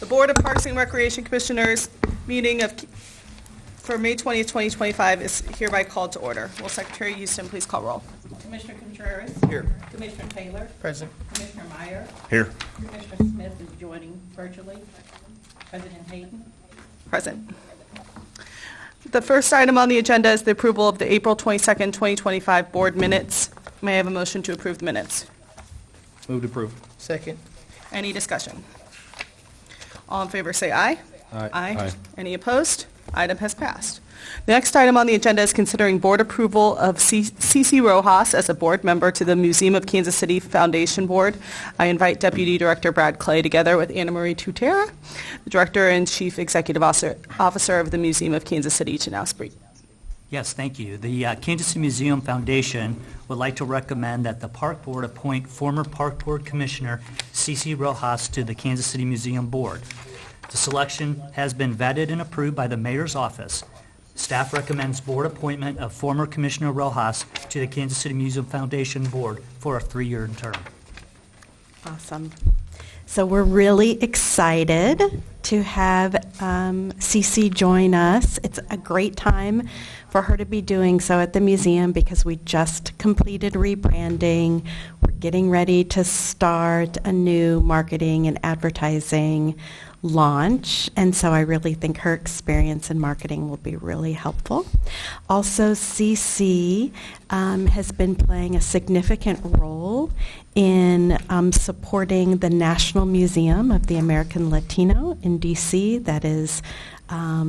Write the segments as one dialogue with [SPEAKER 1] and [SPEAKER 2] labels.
[SPEAKER 1] Board of Parks and Recreation Commissioners meeting for May 20th, 2025 is hereby called to order. Will Secretary Houston please call roll?
[SPEAKER 2] Commissioner Contreras.
[SPEAKER 3] Here.
[SPEAKER 2] Commissioner Taylor.
[SPEAKER 3] Present.
[SPEAKER 2] Commissioner Meyer.
[SPEAKER 3] Here.
[SPEAKER 2] Commissioner Smith is joining virtually. President Hayden.
[SPEAKER 1] Present. The first item on the agenda is the approval of the April 22nd, 2025 board minutes. May I have a motion to approve the minutes?
[SPEAKER 3] Move to approve. Second.
[SPEAKER 1] Any discussion? All in favor say aye.
[SPEAKER 3] Aye.
[SPEAKER 1] Aye. Any opposed? Item has passed. The next item on the agenda is considering board approval of CC Rojas as a board member to the Museum of Kansas City Foundation Board. I invite Deputy Director Brad Clay together with Anna Marie Tutera, the Director and Chief Executive Officer of the Museum of Kansas City, to now speak.
[SPEAKER 4] Yes, thank you. The Kansas City Museum Foundation would like to recommend that the Park Board appoint former Park Board Commissioner CC Rojas to the Kansas City Museum Board. The selection has been vetted and approved by the Mayor's Office. Staff recommends board appointment of former Commissioner Rojas to the Kansas City Museum Foundation Board for a 3-year term.
[SPEAKER 5] Awesome. So we're really excited to have CC join us. It's a great time for her to be doing so at the museum because we just completed rebranding. We're getting ready to start a new marketing and advertising launch, and so I really think her experience in marketing will be really helpful. Also, CC has been playing a significant role in supporting the National Museum of the American Latino in D.C. that is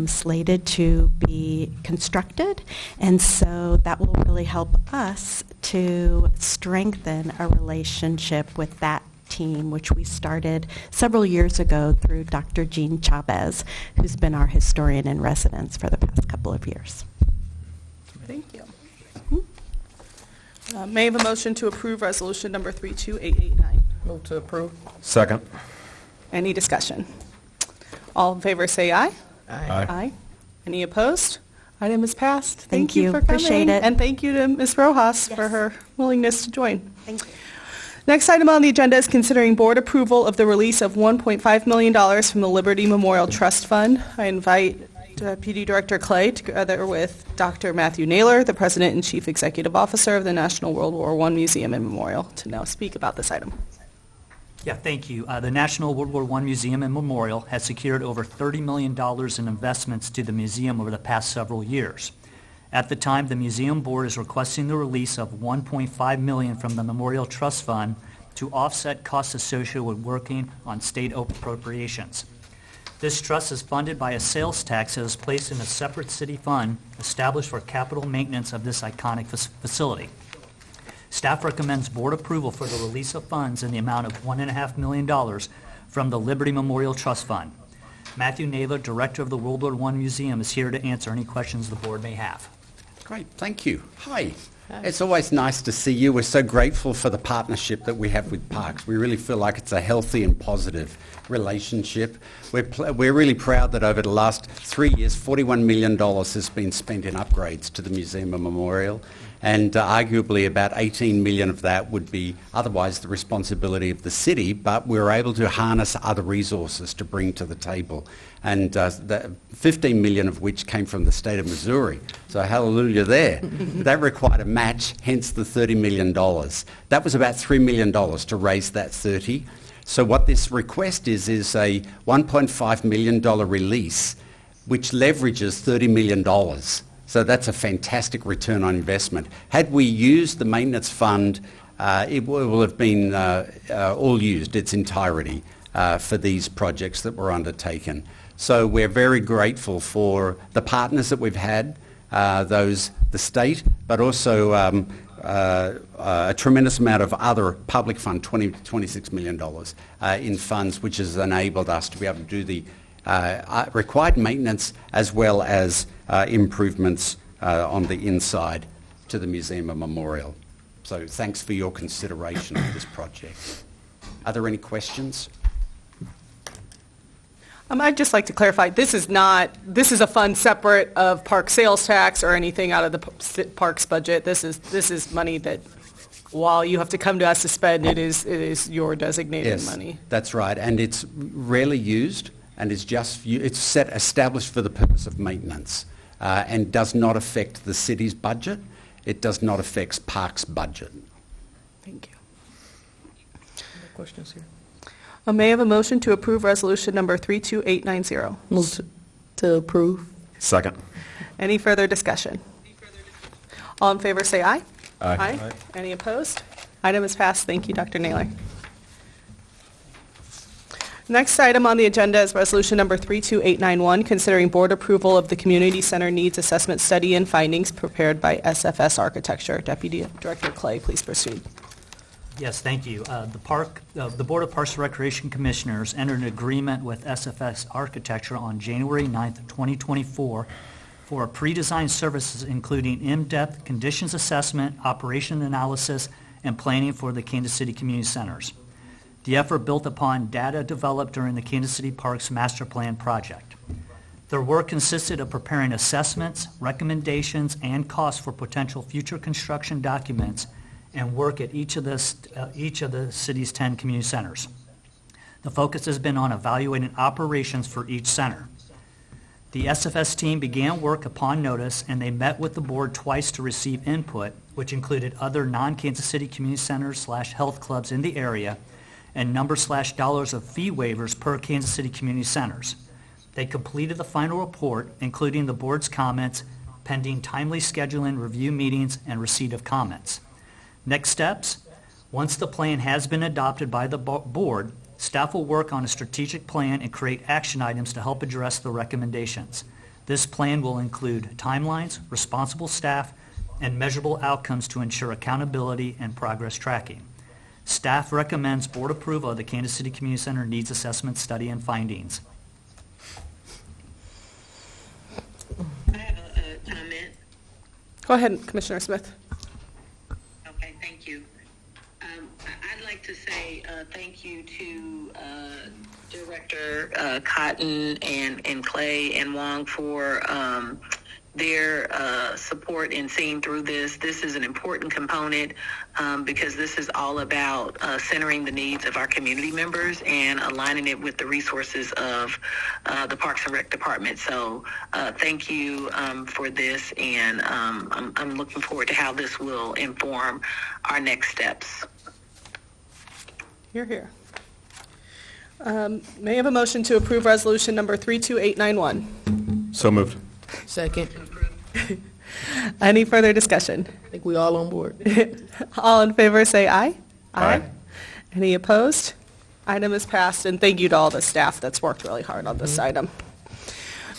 [SPEAKER 5] slated to be constructed, and so that will really help us to strengthen a relationship with that team, which we started several years ago through Dr. Jean Chavez, who's been our historian in residence for the past couple of years.
[SPEAKER 1] Thank you. May I have a motion to approve resolution number 32889?
[SPEAKER 3] Move to approve.
[SPEAKER 6] Second.
[SPEAKER 1] Any discussion? All in favor say aye.
[SPEAKER 3] Aye.
[SPEAKER 1] Aye. Any opposed? Item is passed.
[SPEAKER 5] Thank you.
[SPEAKER 1] for coming.
[SPEAKER 5] Appreciate it.
[SPEAKER 1] And thank you to Ms. Rojas for
[SPEAKER 5] Yes.
[SPEAKER 1] her willingness to join.
[SPEAKER 5] Thank you.
[SPEAKER 1] Next item on the agenda is considering board approval of the release of $1.5 million from the Liberty Memorial Trust Fund. I invite Deputy Director Clay together with Dr. Matthew Naylor, the President and Chief Executive Officer of the National World War I Museum and Memorial, to now speak about this item.
[SPEAKER 4] Yeah, thank you. The National World War I Museum and Memorial has secured over $30 million in investments to the museum over the past several years. At the time, the museum board is requesting the release of $1.5 million from the Memorial Trust Fund to offset costs associated with working on state appropriations. This trust is funded by a sales tax that is placed in a separate city fund established for capital maintenance of this iconic facility. Staff recommends board approval for the release of funds in the amount of $1.5 million from the Liberty Memorial Trust Fund. Matthew Naylor, Director of the World War I Museum, is here to answer any questions the board may have.
[SPEAKER 7] Great, thank you. Hi. It's always nice to see you. We're so grateful for the partnership that we have with Parks. We really feel like it's a healthy and positive relationship. We're really proud that over the last 3 years, $41 million has been spent in upgrades to the Museum and Memorial, and arguably about $18 million of that would be otherwise the responsibility of the city, but we're able to harness other resources to bring to the table, and the $15 million of which came from the state of Missouri. So hallelujah there. That required a match, hence the $30 million. That was about $3 million to raise that 30. So what this request is a $1.5 million release, which leverages $30 million. So that's a fantastic return on investment. Had we used the maintenance fund, it will have been all used, its entirety, for these projects that were undertaken. So we're very grateful for the partners that we've had, the state, but also a tremendous amount of other public fund, $26 million in funds, which has enabled us to be able to do the required maintenance as well as improvements on the inside to the Museum and Memorial. So thanks for your consideration of this project. Are there any questions?
[SPEAKER 1] I'd just like to clarify, this is a fund separate of park sales tax or anything out of the parks budget. This is money that, while you have to come to us to spend, it is your designated money.
[SPEAKER 7] That's right, and it's rarely used. and is it's established for the purpose of maintenance and does not affect the city's budget. It does not affect Parks' budget.
[SPEAKER 1] Thank you.
[SPEAKER 3] No questions here.
[SPEAKER 1] May I have a motion to approve resolution number 32890?
[SPEAKER 3] Move to approve.
[SPEAKER 6] Second.
[SPEAKER 1] Any further discussion? All in favor say aye.
[SPEAKER 6] Aye.
[SPEAKER 3] Aye.
[SPEAKER 1] Any opposed? Item is passed. Thank you, Dr. Naylor. Next item on the agenda is resolution number 32891, considering board approval of the Community Center Needs Assessment Study and findings prepared by SFS Architecture. Deputy Director Clay, please proceed.
[SPEAKER 4] Yes, thank you. The Board of Parks and Recreation Commissioners entered an agreement with SFS Architecture on January 9th, 2024 for pre-designed services including in-depth conditions assessment, operation analysis, and planning for the Kansas City Community Centers. The effort built upon data developed during the Kansas City Parks Master Plan project. Their work consisted of preparing assessments, recommendations, and costs for potential future construction documents and work at each of the city's 10 community centers. The focus has been on evaluating operations for each center. The SFS team began work upon notice, and they met with the board twice to receive input, which included other non-Kansas City community centers / health clubs in the area, and number / of fee waivers per Kansas City community centers. They completed the final report, including the board's comments, pending timely scheduling, review meetings, and receipt of comments. Next steps, once the plan has been adopted by the board, staff will work on a strategic plan and create action items to help address the recommendations. This plan will include timelines, responsible staff, and measurable outcomes to ensure accountability and progress tracking. Staff recommends board approval of the Kansas City Community Center Needs Assessment Study and findings.
[SPEAKER 8] I have a comment.
[SPEAKER 1] Go ahead, Commissioner Smith.
[SPEAKER 8] Okay, thank you. I'd like to say thank you to Director Cotton and Clay and Wong for their support in seeing through this. This is an important component because this is all about centering the needs of our community members and aligning it with the resources of the Parks and Rec Department. So thank you for this, and I'm looking forward to how this will inform our next steps.
[SPEAKER 1] You're here. May I have a motion to approve resolution number 32891?
[SPEAKER 6] So moved.
[SPEAKER 3] Second.
[SPEAKER 1] Any further discussion?
[SPEAKER 3] I think we all on board.
[SPEAKER 1] All in favor say aye.
[SPEAKER 6] Aye.
[SPEAKER 1] Any opposed? Item is passed, and thank you to all the staff that's worked really hard on this item.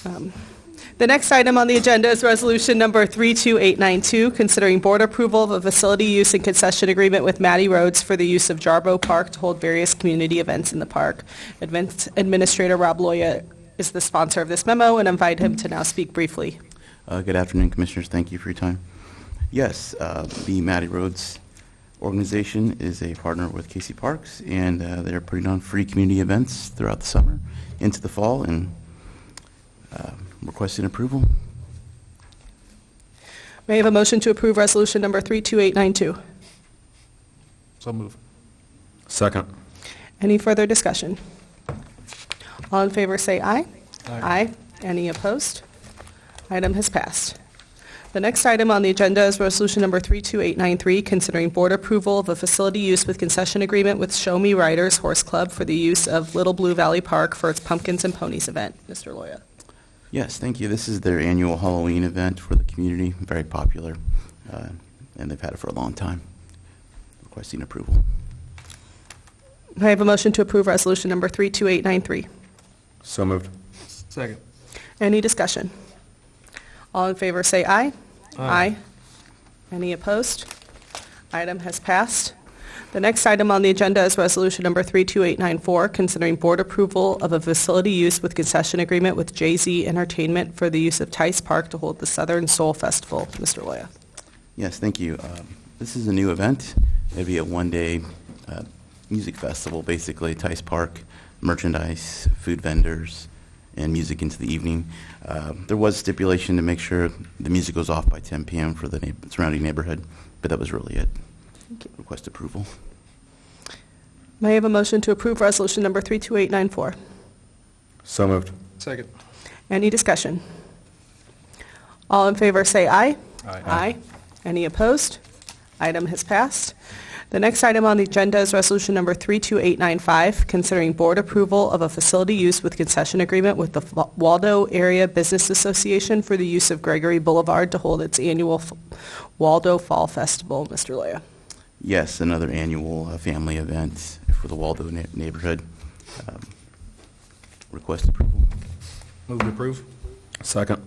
[SPEAKER 1] The next item on the agenda is resolution number 32892, considering board approval of a facility use and concession agreement with Matty Rhodes for the use of Jarboe Park to hold various community events in the park. Administrator Rob Loya is the sponsor of this memo, and I invite him to now speak briefly.
[SPEAKER 9] Good afternoon, Commissioners. Thank you for your time. Yes, the Matty Rhodes organization is a partner with KC Parks, and they're putting on free community events throughout the summer into the fall, and requesting approval.
[SPEAKER 1] May I have a motion to approve resolution number 32892?
[SPEAKER 6] So moved. Second.
[SPEAKER 1] Any further discussion? All in favor say aye.
[SPEAKER 6] Aye.
[SPEAKER 1] Any opposed? Item has passed. The next item on the agenda is resolution number 32893, considering board approval of a facility use with concession agreement with Show Me Riders Horse Club for the use of Little Blue Valley Park for its Pumpkins and Ponies event. Mr. Loya.
[SPEAKER 9] Yes, thank you. This is their annual Halloween event for the community, very popular, and they've had it for a long time. Requesting approval.
[SPEAKER 1] May I have a motion to approve resolution number 32893?
[SPEAKER 6] So moved. Second.
[SPEAKER 1] Any discussion? All in favor say aye.
[SPEAKER 6] Aye.
[SPEAKER 1] Any opposed? Item has passed. The next item on the agenda is resolution number 32894, considering board approval of a facility use with concession agreement with Jay-Z Entertainment for the use of Tice Park to hold the Southern Soul Festival. Mr. Loya.
[SPEAKER 9] Yes, thank you. This is a new event. It'll be a one-day music festival, basically. Tice Park, merchandise, food vendors, and music into the evening. There was stipulation to make sure the music goes off by 10 p.m. for the surrounding neighborhood, but that was really it.
[SPEAKER 1] Thank you.
[SPEAKER 9] Request approval.
[SPEAKER 1] May I have a motion to approve resolution number 32894?
[SPEAKER 6] So moved.
[SPEAKER 10] Second.
[SPEAKER 1] Any discussion? All in favor say aye.
[SPEAKER 10] Aye.
[SPEAKER 1] Any opposed? Item has passed. The next item on the agenda is Resolution Number 32895, considering board approval of a facility use with concession agreement with the Waldo Area Business Association for the use of Gregory Boulevard to hold its annual Waldo Fall Festival. Mr. Loya.
[SPEAKER 9] Yes, another annual family event for the Waldo neighborhood. Request approval.
[SPEAKER 10] Move to approve.
[SPEAKER 6] Second.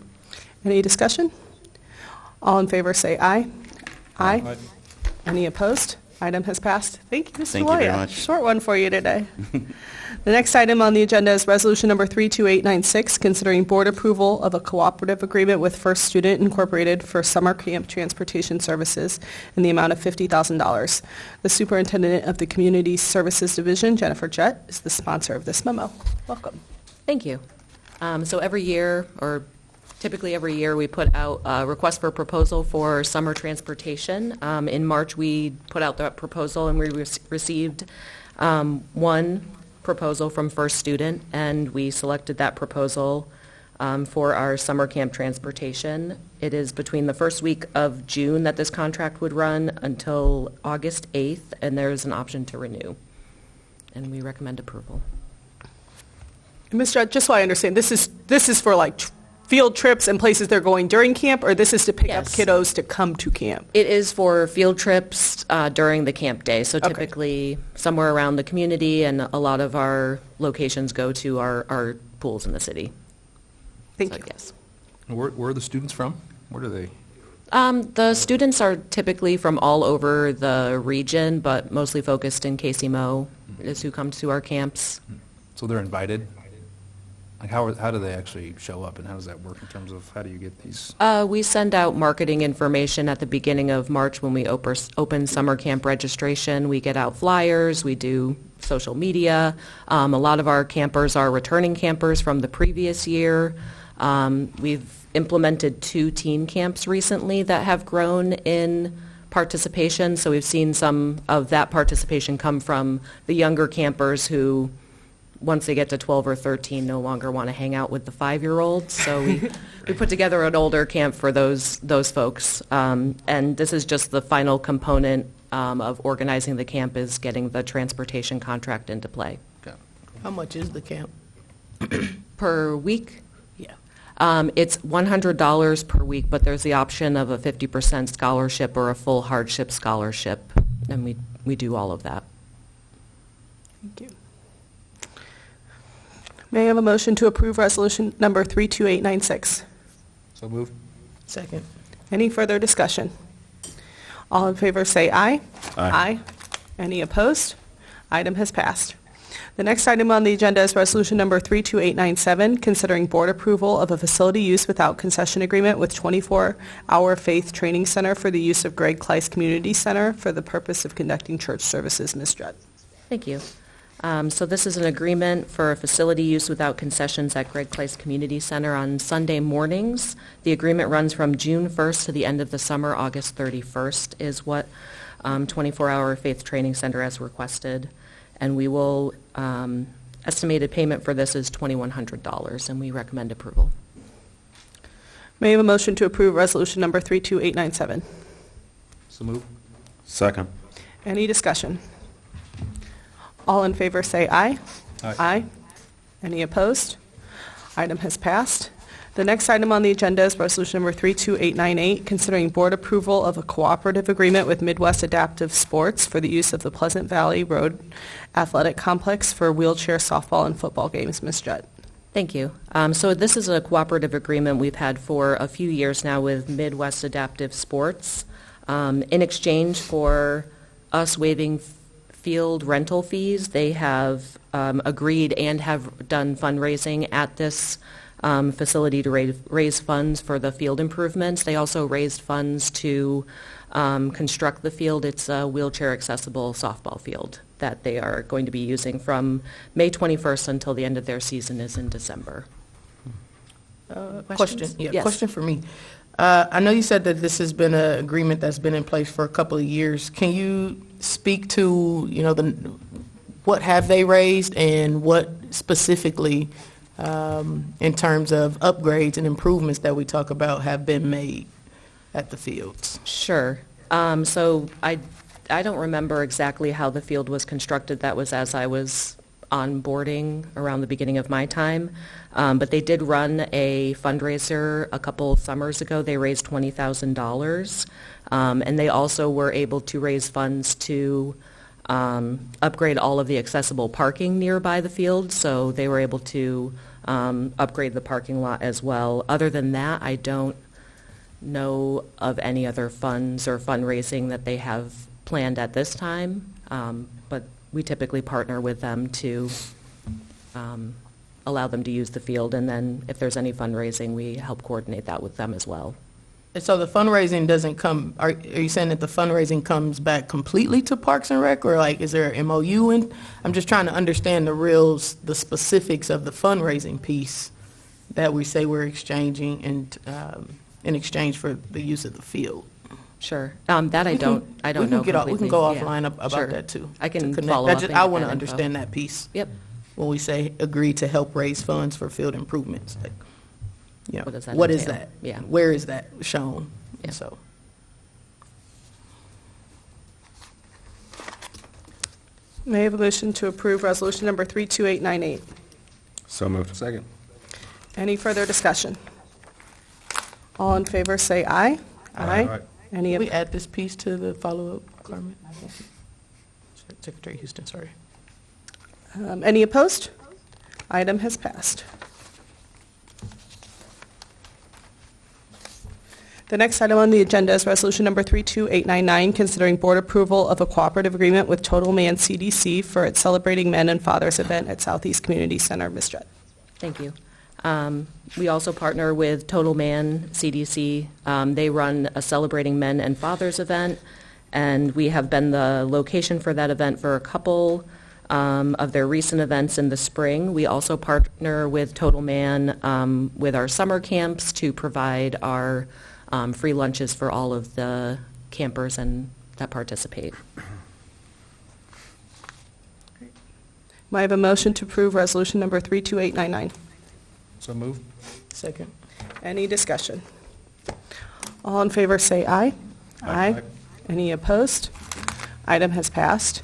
[SPEAKER 1] Any discussion? All in favor say aye.
[SPEAKER 10] Aye.
[SPEAKER 1] Any opposed? Item has passed. Thank you, Mr.
[SPEAKER 9] Thank you very
[SPEAKER 1] Loya.
[SPEAKER 9] much.
[SPEAKER 1] Short one for you today. The next item on the agenda is Resolution Number 32896, considering board approval of a cooperative agreement with First Student Incorporated for summer camp transportation services in the amount of $50,000. The Superintendent of the Community Services Division, Jennifer Jett, is the sponsor of this memo. Welcome.
[SPEAKER 11] Thank you. So every year, or typically every year, we put out a request for proposal for summer transportation. In March, we put out that proposal, and we received one proposal from First Student, and we selected that proposal for our summer camp transportation. It is between the first week of June that this contract would run until August 8th, and there is an option to renew. And we recommend approval.
[SPEAKER 1] Ms. Judd, just so I understand, this is for like field trips and places they're going during camp, or this is to pick up
[SPEAKER 11] Yes.
[SPEAKER 1] kiddos to come to camp?
[SPEAKER 11] It is for field trips during the camp day, so
[SPEAKER 1] Okay.
[SPEAKER 11] typically somewhere around the community, and a lot of our locations go to our pools in the city.
[SPEAKER 1] Thank
[SPEAKER 11] So,
[SPEAKER 1] you.
[SPEAKER 11] yes.
[SPEAKER 10] Where are the students from? Where do they?
[SPEAKER 11] The students are typically from all over the region, but mostly focused in KCMO is who comes to our camps.
[SPEAKER 10] So they're invited? Like how do they actually show up, and how does that work in terms of how do you get these?
[SPEAKER 11] We send out marketing information at the beginning of March when we open summer camp registration. We get out flyers, we do social media. A lot of our campers are returning campers from the previous year. We've implemented 2 teen camps recently that have grown in participation, so we've seen some of that participation come from the younger campers who, once they get to 12 or 13, no longer want to hang out with the 5-year-olds. So we put together an older camp for those folks. And this is just the final component of organizing the camp, is getting the transportation contract into play.
[SPEAKER 10] Okay.
[SPEAKER 3] How much is the camp?
[SPEAKER 11] Per week?
[SPEAKER 3] Yeah.
[SPEAKER 11] It's $100 per week, but there's the option of a 50% scholarship or a full hardship scholarship. And we do all of that.
[SPEAKER 1] Thank you. May I have a motion to approve Resolution Number 32896?
[SPEAKER 10] So move.
[SPEAKER 3] Second.
[SPEAKER 1] Any further discussion? All in favor say aye.
[SPEAKER 6] Aye.
[SPEAKER 1] Any opposed? Item has passed. The next item on the agenda is Resolution Number 32897, considering board approval of a facility use without concession agreement with 24-hour Faith Training Center for the use of Greg Kleiss Community Center for the purpose of conducting church services. Ms. Judd.
[SPEAKER 11] Thank you. So this is an agreement for a facility use without concessions at Greg Kleiss Community Center on Sunday mornings. The agreement runs from June 1st to the end of the summer. August 31st is what 24-hour Faith Training Center has requested. And we will, estimated payment for this is $2,100, and we recommend approval.
[SPEAKER 1] May I have a motion to approve Resolution Number 32897?
[SPEAKER 10] So move.
[SPEAKER 6] Second.
[SPEAKER 1] Any discussion? All in favor say aye.
[SPEAKER 10] Aye.
[SPEAKER 1] Any opposed? Item has passed. The next item on the agenda is Resolution Number 32898, considering board approval of a cooperative agreement with Midwest Adaptive Sports for the use of the Pleasant Valley Road Athletic Complex for wheelchair softball and football games. Ms. Judd.
[SPEAKER 11] Thank you. So this is a cooperative agreement we've had for a few years now with Midwest Adaptive Sports. In exchange for us waiving field rental fees, they have agreed and have done fundraising at this facility to raise funds for the field improvements. They also raised funds to construct the field. It's a wheelchair-accessible softball field that they are going to be using from May 21st until the end of their season is in December.
[SPEAKER 3] Question.
[SPEAKER 11] Questions?
[SPEAKER 3] Yeah,
[SPEAKER 11] Yes.
[SPEAKER 3] question for me. I know you said that this has been an agreement that's been in place for a couple of years. Can you speak to, what have they raised and what specifically in terms of upgrades and improvements that we talk about have been made at the fields?
[SPEAKER 11] Sure. So I don't remember exactly how the field was constructed. That was as I was onboarding around the beginning of my time. But they did run a fundraiser a couple summers ago. They raised $20,000. And they also were able to raise funds to upgrade all of the accessible parking nearby the field. So they were able to upgrade the parking lot as well. Other than that, I don't know of any other funds or fundraising that they have planned at this time, but we typically partner with them to allow them to use the field, and then if there's any fundraising, we help coordinate that with them as well.
[SPEAKER 3] And so the fundraising doesn't come, are you saying that the fundraising comes back completely to Parks and Rec, or like, is there an MOU? And I'm just trying to understand the specifics of the fundraising piece that we say we're exchanging and in exchange for the use of the field.
[SPEAKER 11] Sure. That I don't know completely.
[SPEAKER 3] We can go
[SPEAKER 11] Yeah.
[SPEAKER 3] offline about
[SPEAKER 11] Sure.
[SPEAKER 3] that too.
[SPEAKER 11] I can
[SPEAKER 3] to connect.
[SPEAKER 11] follow up and
[SPEAKER 3] I
[SPEAKER 11] get
[SPEAKER 3] want to
[SPEAKER 11] that info.
[SPEAKER 3] understand that piece.
[SPEAKER 11] Yep.
[SPEAKER 3] When we say agree to help raise funds for field improvements, like, you know,
[SPEAKER 11] What does that
[SPEAKER 3] what is
[SPEAKER 11] entail?
[SPEAKER 3] that?
[SPEAKER 11] Yeah.
[SPEAKER 3] Where is that shown?
[SPEAKER 11] Yeah.
[SPEAKER 3] So.
[SPEAKER 1] May I have a motion to approve resolution number 32898?
[SPEAKER 6] So moved.
[SPEAKER 10] Second.
[SPEAKER 1] Any further discussion? All in favor say aye.
[SPEAKER 10] Aye.
[SPEAKER 1] Any
[SPEAKER 3] Can we add this piece to the follow-up, Carmen? Secretary Houston, sorry.
[SPEAKER 1] Any opposed? Item has passed. The next item on the agenda is resolution number 32899, considering board approval of a cooperative agreement with Total Man CDC for its Celebrating Men and Fathers event at Southeast Community Center. Ms. Jett.
[SPEAKER 11] Thank you. We also partner with Total Man CDC. They run a Celebrating Men and Fathers event, and we have been the location for that event for a couple of their recent events in the spring. We also partner with Total Man with our summer camps to provide our free lunches for all of the campers that participate.
[SPEAKER 1] May I have a motion to approve resolution number 32899?
[SPEAKER 10] So moved.
[SPEAKER 3] Second.
[SPEAKER 1] Any discussion? All in favor say aye.
[SPEAKER 10] Aye.
[SPEAKER 1] Any opposed? Item has passed.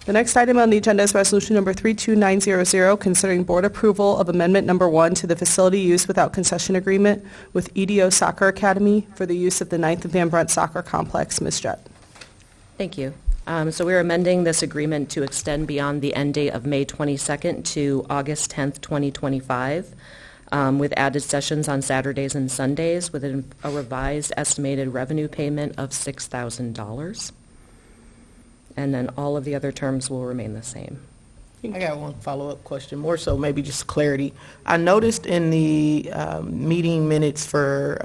[SPEAKER 1] The next item on the agenda is resolution number 32900, considering board approval of amendment number 1 to the facility use without concession agreement with EDO Soccer Academy for the use of the 9th and Van Brunt Soccer Complex. Ms. Jett.
[SPEAKER 11] Thank you. So we're amending this agreement to extend beyond the end date of May 22nd to August 10th, 2025, with added sessions on Saturdays and Sundays with a revised estimated revenue payment of $6,000. And then all of the other terms will remain the same.
[SPEAKER 3] I got one follow-up question, more so maybe just clarity. I noticed in the meeting minutes for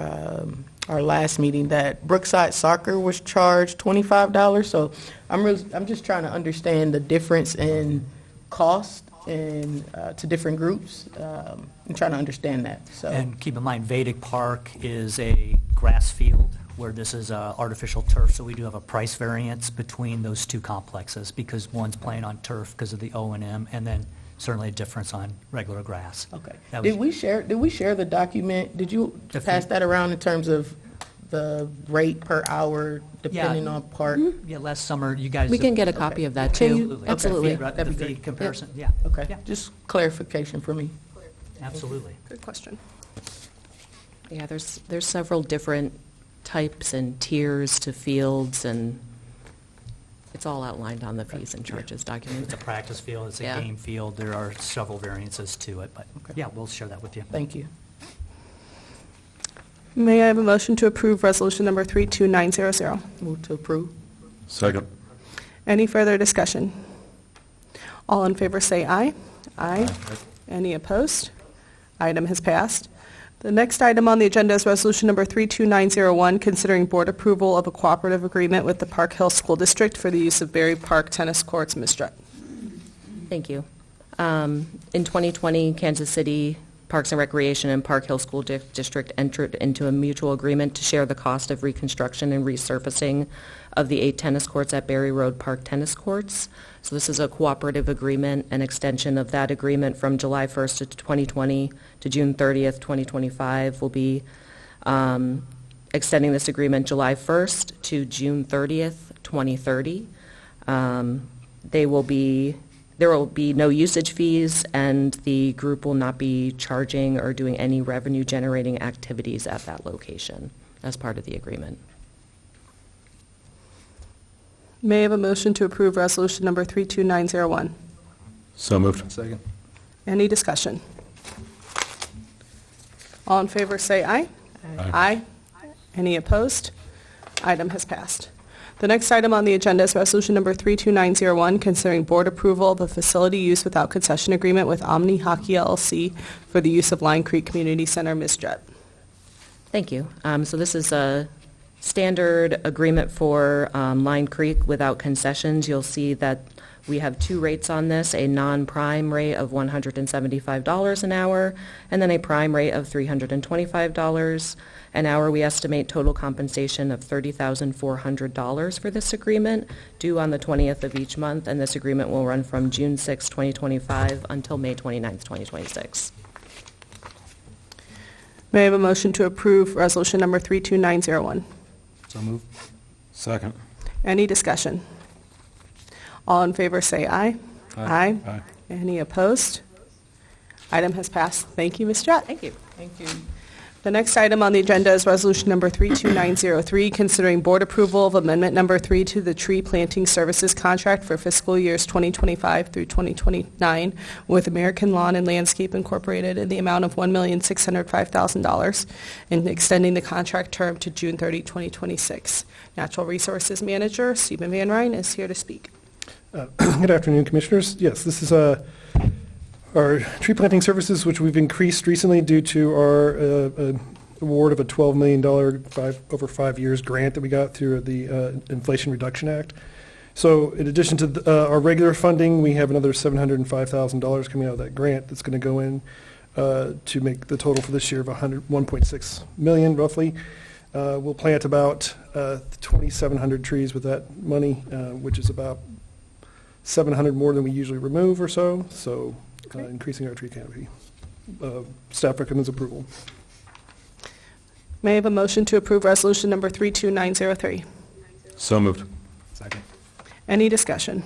[SPEAKER 3] our last meeting that Brookside Soccer was charged $25. So I'm just trying to understand the difference in cost and to different groups. I'm trying to understand that. So
[SPEAKER 4] And keep in mind, Vedic Park is a grass field where this is artificial turf, so we do have a price variance between those two complexes because one's playing on turf because of the O&M, and then certainly a difference on regular grass.
[SPEAKER 3] okay.
[SPEAKER 4] That
[SPEAKER 3] Did
[SPEAKER 4] was-
[SPEAKER 3] we share the document? Did you
[SPEAKER 4] The
[SPEAKER 3] pass
[SPEAKER 4] fee-
[SPEAKER 3] that around in terms of the rate per hour depending on part?
[SPEAKER 4] Yeah, last summer, you guys.
[SPEAKER 11] We can get a copy of that
[SPEAKER 3] Can
[SPEAKER 11] too.
[SPEAKER 3] you-
[SPEAKER 11] Absolutely.
[SPEAKER 4] The
[SPEAKER 3] That'd be
[SPEAKER 4] fee
[SPEAKER 3] great.
[SPEAKER 4] comparison, yeah.
[SPEAKER 3] Okay,
[SPEAKER 4] Yeah,
[SPEAKER 3] just clarification for me.
[SPEAKER 4] absolutely.
[SPEAKER 1] Good question.
[SPEAKER 11] Yeah, there's several different types and tiers to fields, and it's all outlined on the fees and charges document.
[SPEAKER 4] It's a practice field, it's a
[SPEAKER 11] Yeah.
[SPEAKER 4] game field, there are several variances to it, but yeah, we'll share that with you.
[SPEAKER 3] Thank you.
[SPEAKER 1] May I have a motion to approve resolution number 32900?
[SPEAKER 3] Move to approve.
[SPEAKER 6] Second.
[SPEAKER 1] Any further discussion? All in favor say aye. Aye. Any opposed? Item has passed. The next item on the agenda is resolution number 32901, considering board approval of a cooperative agreement with the Park Hill School District for the use of Berry Park tennis courts. Ms. Jett.
[SPEAKER 11] Thank you. In 2020, Kansas City Parks and Recreation and Park Hill School District entered into a mutual agreement to share the cost of reconstruction and resurfacing of the 8 tennis courts at Berry Road Park Tennis Courts. So this is a cooperative agreement, an extension of that agreement from July 1st of 2020 to June 30th, 2025. We'll be extending this agreement July 1st to June 30th, 2030. There will be no usage fees, and the group will not be charging or doing any revenue-generating activities at that location as part of the agreement.
[SPEAKER 1] May I have a motion to approve resolution number 32901?
[SPEAKER 6] So moved.
[SPEAKER 10] Second.
[SPEAKER 1] Any discussion? All in favor say aye. Aye. Any opposed? Item has passed. The next item on the agenda is resolution number 32901, considering board approval of a facility use without concession agreement with Omni Hockey LLC for the use of Line Creek Community Center. Ms. Jett.
[SPEAKER 11] Thank you. So this is a standard agreement for Line Creek without concessions. You'll see that we have 2 rates on this, a non-prime rate of $175 an hour, and then a prime rate of $325 an hour. We estimate total compensation of $30,400 for this agreement, due on the 20th of each month, and this agreement will run from June 6, 2025 until May 29th, 2026.
[SPEAKER 1] May I have a motion to approve resolution number 32901?
[SPEAKER 10] So moved.
[SPEAKER 6] Second.
[SPEAKER 1] Any discussion? All in favor say aye.
[SPEAKER 10] Aye.
[SPEAKER 6] Aye.
[SPEAKER 1] Any opposed? Item has passed. Thank you, Ms. Jett.
[SPEAKER 11] Thank you.
[SPEAKER 3] Thank you.
[SPEAKER 1] The next item on the agenda is resolution number 32903, considering board approval of amendment number 3 to the tree planting services contract for fiscal years 2025 through 2029 with American Lawn and Landscape Incorporated in the amount of $1,605,000 and extending the contract term to June 30, 2026. Natural Resources Manager Stephen Van Ryn is here to speak.
[SPEAKER 12] Good afternoon, Commissioners. Yes, this is our tree planting services, which we've increased recently due to our award of a $12 million over 5 years grant that we got through the Inflation Reduction Act. So in addition to our regular funding, we have another $705,000 coming out of that grant that's going to go in to make the total for this year of $1.6 million roughly. We'll plant about 2,700 trees with that money, which is about 700 more than we usually remove or so. So increasing our tree canopy. Staff recommends approval.
[SPEAKER 1] May I have a motion to approve resolution number 32903?
[SPEAKER 6] So moved.
[SPEAKER 10] Second.
[SPEAKER 1] Any discussion?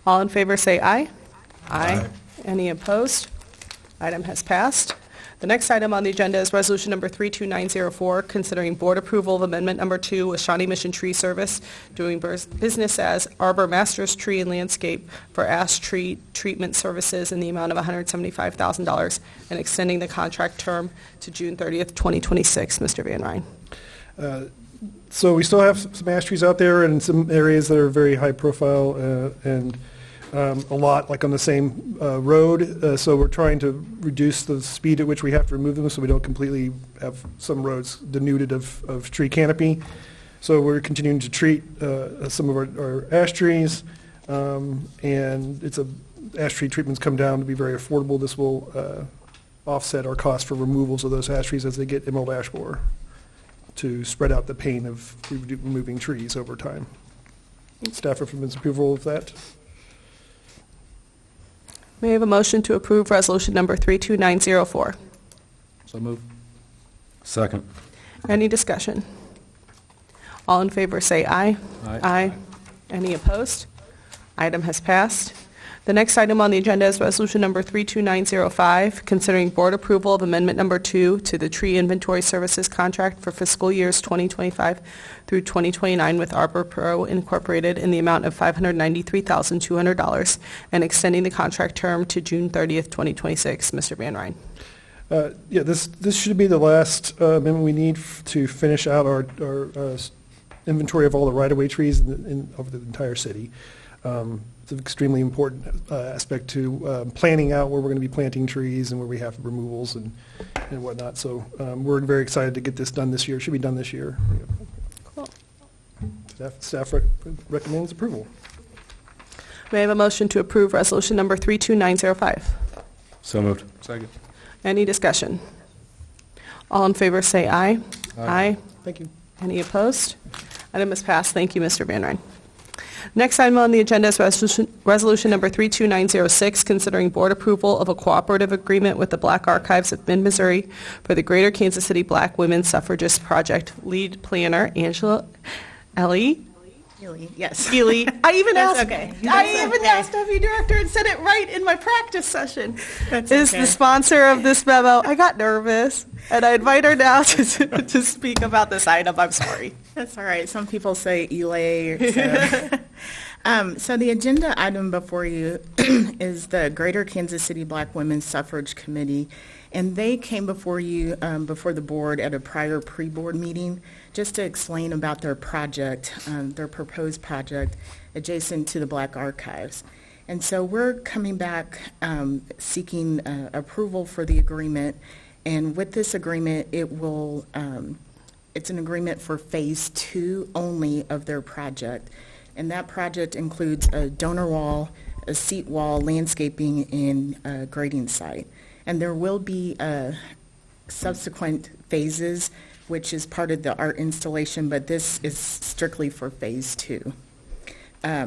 [SPEAKER 1] All in favor say aye.
[SPEAKER 6] Aye.
[SPEAKER 1] Any opposed? Item has passed. The next item on the agenda is resolution number 32904, considering board approval of amendment number 2 with Shawnee Mission Tree Service, doing business as Arbor Masters Tree and Landscape for ash tree treatment services in the amount of $175,000 and extending the contract term to June 30th, 2026. Mr. Van Ryn.
[SPEAKER 12] So we still have some ash trees out there in some areas that are very high profile and a lot like on the same road. So we're trying to reduce the speed at which we have to remove them so we don't completely have some roads denuded of tree canopy. So we're continuing to treat some of our ash trees, and ash tree treatments come down to be very affordable. This will offset our cost for removals of those ash trees as they get emerald ash borer to spread out the pain of removing trees over time. Staff recommends approval of that.
[SPEAKER 1] May I have a motion to approve resolution number 32904?
[SPEAKER 10] So moved.
[SPEAKER 6] Second.
[SPEAKER 1] Any discussion? All in favor say aye.
[SPEAKER 10] Aye.
[SPEAKER 1] Any opposed? Item has passed. The next item on the agenda is resolution number 32905, considering board approval of amendment number 2 to the tree inventory services contract for fiscal years 2025 through 2029 with Arbor Pro Incorporated in the amount of $593,200 and extending the contract term to June 30th, 2026. Mr. Van Ryn.
[SPEAKER 12] Yeah, this should be the last amendment we need to finish out our inventory of all the right-of-way trees over the entire city. It's an extremely important aspect to planning out where we're going to be planting trees and where we have removals and whatnot. So we're very excited to get this done this year. It should be done this year.
[SPEAKER 1] Cool.
[SPEAKER 12] Staff recommends approval.
[SPEAKER 1] May I have a motion to approve resolution number 32905?
[SPEAKER 6] So moved.
[SPEAKER 10] Second.
[SPEAKER 1] Any discussion? All in favor say aye. Aye.
[SPEAKER 3] Thank you.
[SPEAKER 1] Any opposed? Item is passed. Thank you, Mr. Van Ryn. Next item on the agenda is resolution number 32906, considering board approval of a cooperative agreement with the Black Archives of Mid-Missouri for the Greater Kansas City Black Women Suffragist Project. Lead planner, Angela Ellie.
[SPEAKER 2] Yes.
[SPEAKER 1] Ely. I even
[SPEAKER 2] That's
[SPEAKER 1] asked.
[SPEAKER 2] okay.
[SPEAKER 1] I even asked Deputy Director and said it right in my practice session. Is the sponsor of this memo. I got nervous, and I invite her now to speak about this item. I'm sorry.
[SPEAKER 13] That's all right. Some people say Elay. So the agenda item before you is the Greater Kansas City Black Women's Suffrage Committee, and they came before you, before the board at a prior pre-board meeting, just to explain about their project, their proposed project adjacent to the Black Archives. And so we're coming back seeking approval for the agreement, and with this agreement, it will, it's an agreement for phase 2 only of their project. And that project includes a donor wall, a seat wall, landscaping, and a grading site. And there will be subsequent phases, which is part of the art installation, but this is strictly for phase 2.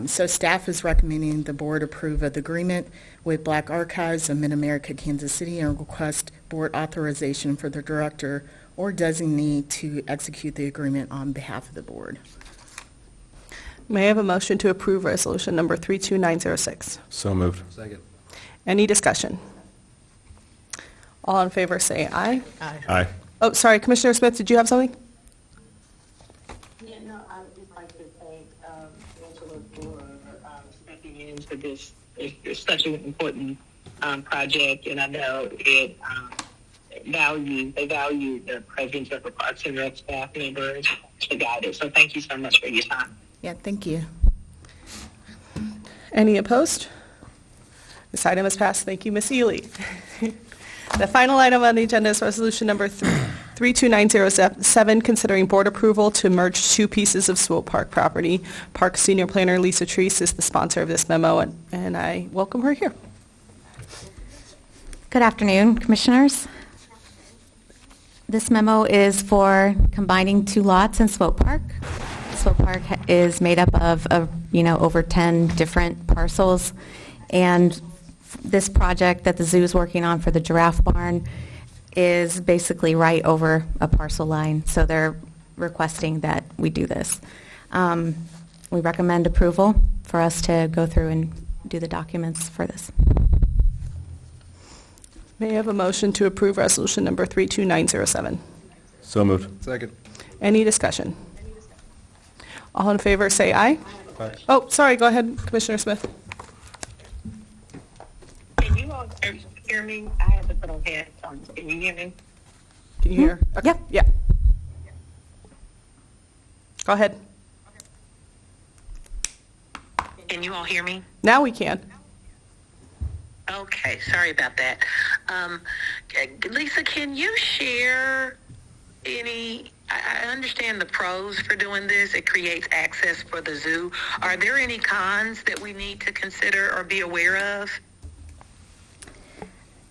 [SPEAKER 13] So staff is recommending the board approve of the agreement with Black Archives of Mid-America, Kansas City, and request board authorization for the director or designee to execute the agreement on behalf of the board.
[SPEAKER 1] May I have a motion to approve resolution number 32906?
[SPEAKER 6] So moved.
[SPEAKER 10] Second.
[SPEAKER 1] Any discussion? All in favor say aye.
[SPEAKER 6] Aye.
[SPEAKER 1] Oh, sorry, Commissioner Smith, did you have something?
[SPEAKER 8] Yeah, no, I would just like to thank Angela for stepping into this. It's such an important project, and I know they value the presence of the Parks and Rec staff members to guide it. So thank you so much for your time.
[SPEAKER 13] Yeah, thank you.
[SPEAKER 1] Any opposed? This item is passed. Thank you, Ms. Ely. The final item on the agenda is resolution number 32907, considering board approval to merge 2 pieces of Swope Park property. Park Senior Planner Lisa Treese is the sponsor of this memo, and I welcome her here.
[SPEAKER 14] Good afternoon, Commissioners. This memo is for combining 2 lots in Swope Park. Swope Park is made up of over 10 different parcels, and this project that the zoo is working on for the giraffe barn is basically right over a parcel line, so they're requesting that we do this. We recommend approval for us to go through and do the documents for this.
[SPEAKER 1] May I have a motion to approve resolution number 32907?
[SPEAKER 6] So moved.
[SPEAKER 10] Second.
[SPEAKER 1] Any discussion? All in favor say aye.
[SPEAKER 6] Aye.
[SPEAKER 1] Oh, sorry, go ahead, Commissioner Smith.
[SPEAKER 8] Can you all hear me? I have to put on headphones. Can you hear me?
[SPEAKER 1] Can you hear? Okay.
[SPEAKER 14] Yep.
[SPEAKER 1] Yeah. Go ahead.
[SPEAKER 8] Can you all hear me?
[SPEAKER 1] Now we can.
[SPEAKER 8] Okay, sorry about that. Lisa, can you share any, I understand the pros for doing this. It creates access for the zoo. Are there any cons that we need to consider or be aware of?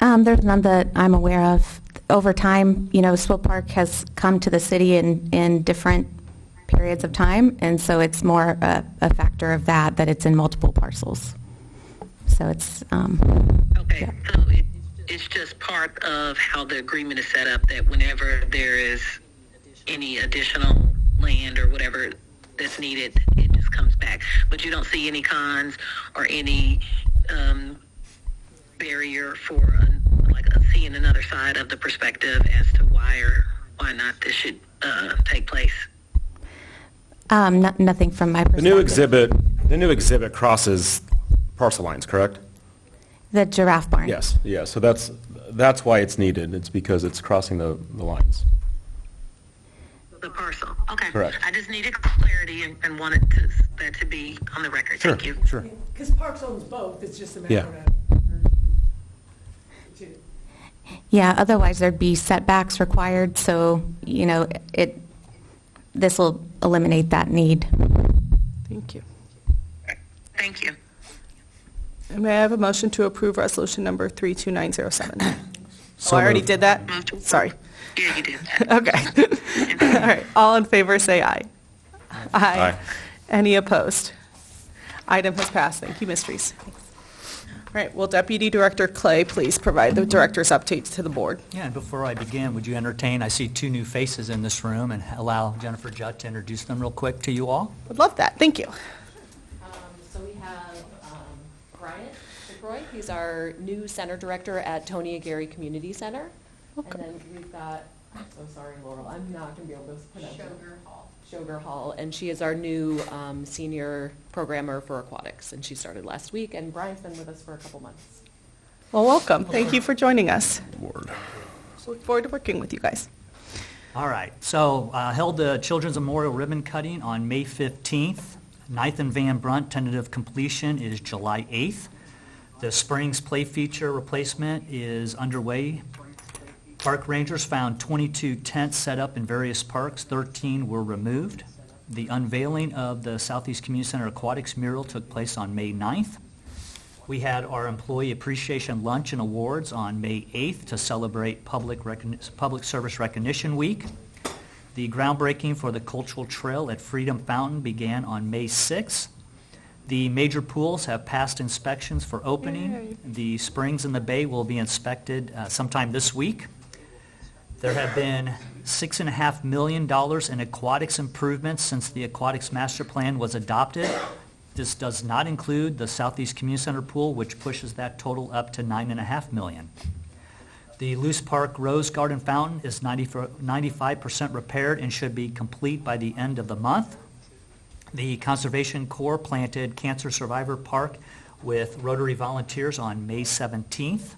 [SPEAKER 14] There's none that I'm aware of. Over time, Swope Park has come to the city in different periods of time, and so it's more a factor of that it's in multiple parcels. So it's...
[SPEAKER 8] Okay,
[SPEAKER 14] yeah.
[SPEAKER 8] so it's just part of how the agreement is set up that whenever there is any additional land or whatever that's needed, it just comes back. But you don't see any cons or any barrier for seeing another side of the perspective as to why or why not this should take place?
[SPEAKER 14] Nothing from my perspective.
[SPEAKER 6] The new exhibit crosses parcel lines, correct?
[SPEAKER 14] The giraffe barn.
[SPEAKER 6] Yes. Yeah. So that's why it's needed. It's because it's crossing the lines.
[SPEAKER 8] The parcel. Okay.
[SPEAKER 6] Correct.
[SPEAKER 8] I just needed clarity and wanted that to be on the record.
[SPEAKER 6] Sure.
[SPEAKER 8] Thank you.
[SPEAKER 6] Sure.
[SPEAKER 2] Because Parks owns both, it's just a matter
[SPEAKER 6] Yeah.
[SPEAKER 2] of...
[SPEAKER 14] Yeah, otherwise there'd be setbacks required, so, this will eliminate that need.
[SPEAKER 1] Thank you.
[SPEAKER 8] Thank you.
[SPEAKER 1] And may I have a motion to approve resolution number 32907? Oh, I already did that?
[SPEAKER 8] Move to approve.
[SPEAKER 1] Sorry.
[SPEAKER 8] Yeah, you did.
[SPEAKER 1] Okay. All right. All in favor, say aye.
[SPEAKER 6] Aye.
[SPEAKER 1] Any opposed? Item has passed. Thank you, Ms. Reese. All right. Will Deputy Director Clay please provide the director's updates to the board?
[SPEAKER 4] Yeah, and before I begin, would you entertain, I see two new faces in this room, and allow Jennifer Judd to introduce them real quick to you all.
[SPEAKER 1] Would love that. Thank you.
[SPEAKER 11] So we have Bryant DeCroy. He's our new center director at Tony Aguirre Community Center. And then we've got, oh, sorry, Laurel, I'm not going to be able to pronounce it. Sugar Hall, and she is our new senior programmer for aquatics, and she started last week, and Brian's been with us for a couple months.
[SPEAKER 1] Well, welcome. Thank you for joining us.
[SPEAKER 6] Word.
[SPEAKER 1] Look forward to working with you guys.
[SPEAKER 4] All right, so held the Children's Memorial Ribbon Cutting on May 15th. Ninth and Van Brunt tentative completion is July 8th. The Springs Play Feature replacement is underway. Park rangers found 22 tents set up in various parks. 13 were removed. The unveiling of the Southeast Community Center Aquatics mural took place on May 9th. We had our Employee Appreciation Lunch and Awards on May 8th to celebrate Public Service Recognition Week. The groundbreaking for the Cultural Trail at Freedom Fountain began on May 6th. The major pools have passed inspections for opening.
[SPEAKER 1] Yay.
[SPEAKER 4] The springs in the bay will be inspected sometime this week. There have been $6.5 million in aquatics improvements since the Aquatics Master Plan was adopted. This does not include the Southeast Community Center pool, which pushes that total up to $9.5 million. The Luce Park Rose Garden Fountain is 95% repaired and should be complete by the end of the month. The Conservation Corps planted Cancer Survivor Park with Rotary volunteers on May 17th.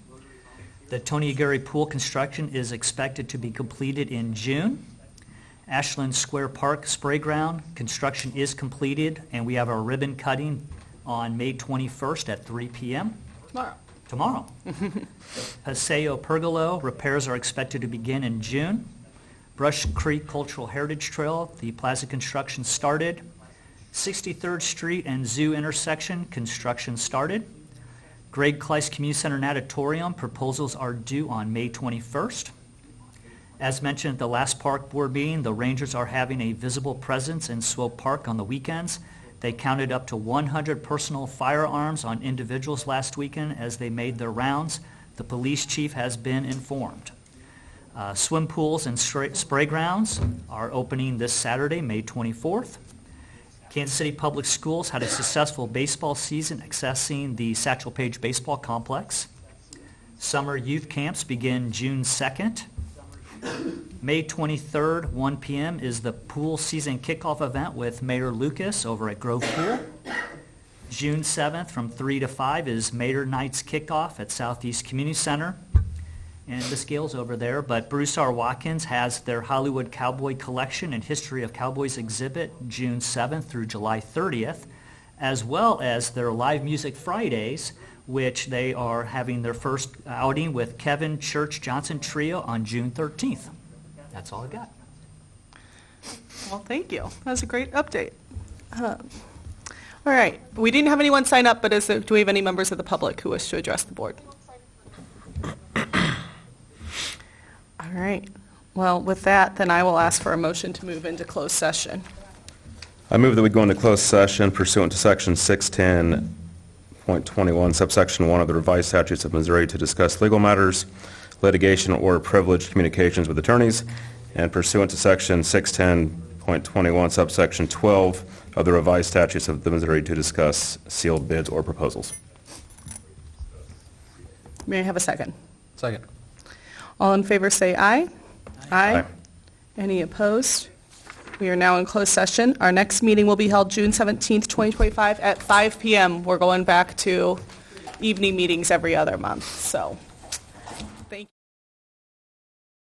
[SPEAKER 4] The Tony Aguirre Pool construction is expected to be completed in June. Ashland Square Park Spray Ground construction is completed, and we have our ribbon cutting on May 21st at 3 p.m. Tomorrow. Paseo Pergolo repairs are expected to begin in June. Brush Creek Cultural Heritage Trail, the plaza construction started. 63rd Street and Zoo intersection construction started. Greg Kleiss Community Center Natatorium proposals are due on May 21st. As mentioned at the last park board meeting, the Rangers are having a visible presence in Swope Park on the weekends. They counted up to 100 personal firearms on individuals last weekend as they made their rounds. The police chief has been informed. Swim pools and spray grounds are opening this Saturday, May 24th. Kansas City Public Schools had a successful baseball season accessing the Satchel Paige Baseball Complex. Summer youth camps begin June 2nd. May 23rd, 1 p.m. is the pool season kickoff event with Mayor Lucas over at Grove Pool. June 7th from 3 to 5 is Mayor Night's kickoff at Southeast Community Center. And Miss Gale's over there, but Bruce R. Watkins has their Hollywood Cowboy Collection and History of Cowboys exhibit June 7th through July 30th, as well as their Live Music Fridays, which they are having their first outing with Kevin Church Johnson Trio on June 13th. That's all I got.
[SPEAKER 1] Well, thank you. That was a great update. All right. We didn't have anyone sign up, but do we have any members of the public who wish to address the board? All right. Well, with that, then I will ask for a motion to move into closed session.
[SPEAKER 6] I move that we go into closed session pursuant to Section 610.21, subsection 1 of the revised statutes of Missouri to discuss legal matters, litigation, or privileged communications with attorneys, and pursuant to Section 610.21, subsection 12 of the revised statutes of the Missouri to discuss sealed bids or proposals.
[SPEAKER 1] May I have a second?
[SPEAKER 10] Second.
[SPEAKER 1] All in favor say aye.
[SPEAKER 6] Aye.
[SPEAKER 1] Any opposed? We are now in closed session. Our next meeting will be held June 17th, 2025 at 5 p.m. We're going back to evening meetings every other month, so